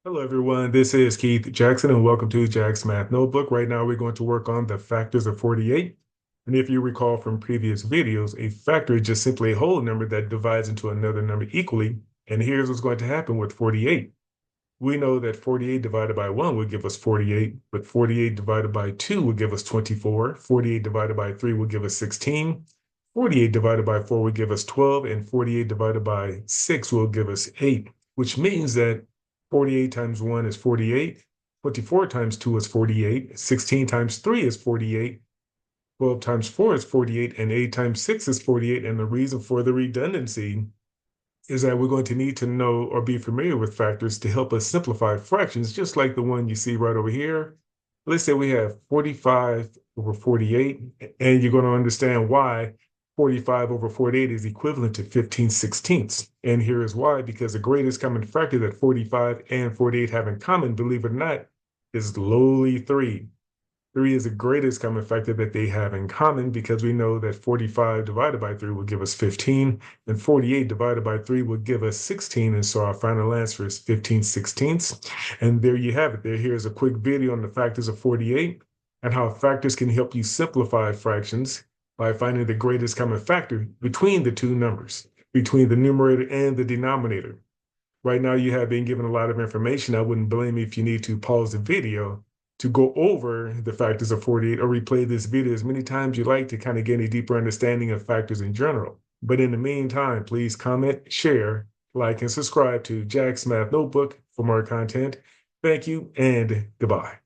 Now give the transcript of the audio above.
Hello, everyone. This is Keith Jackson, and welcome to Jack's Math Notebook. Right now, we're going to work on the factors of 48. And if you recall from previous videos, a factor is just simply a whole number that divides into another number equally. And here's what's going to happen with 48. We know that 48 divided by 1 would give us 48, but 48 divided by 2 would give us 24. 48 divided by 3 would give us 16. 48 divided by 4 would give us 12, and 48 divided by 6 will give us 8, which means that 48 times 1 is 48, 24 times 2 is 48, 16 times 3 is 48, 12 times 4 is 48, and 8 times 6 is 48. And the reason for the redundancy is that we're going to need to know or be familiar with factors to help us simplify fractions, just like the one you see right over here. Let's say we have 45 over 48, and you're going to understand why 45 over 48 is equivalent to 15/16. And here is why, because the greatest common factor that 45 and 48 have in common, believe it or not, is lowly 3. 3 is the greatest common factor that they have in common because we know that 45 divided by 3 will give us 15, and 48 divided by 3 will give us 16. And so our final answer is 15/16. And there you have it. Here's a quick video on the factors of 48 and how factors can help you simplify fractions by finding the greatest common factor between the two numbers, between the numerator and the denominator. Right now, you have been given a lot of information. I wouldn't blame you if you need to pause the video to go over the factors of 48 or replay this video as many times you like to kind of gain a deeper understanding of factors in general. But in the meantime, please comment, share, like, and subscribe to Jack's Math Notebook for more content. Thank you and goodbye.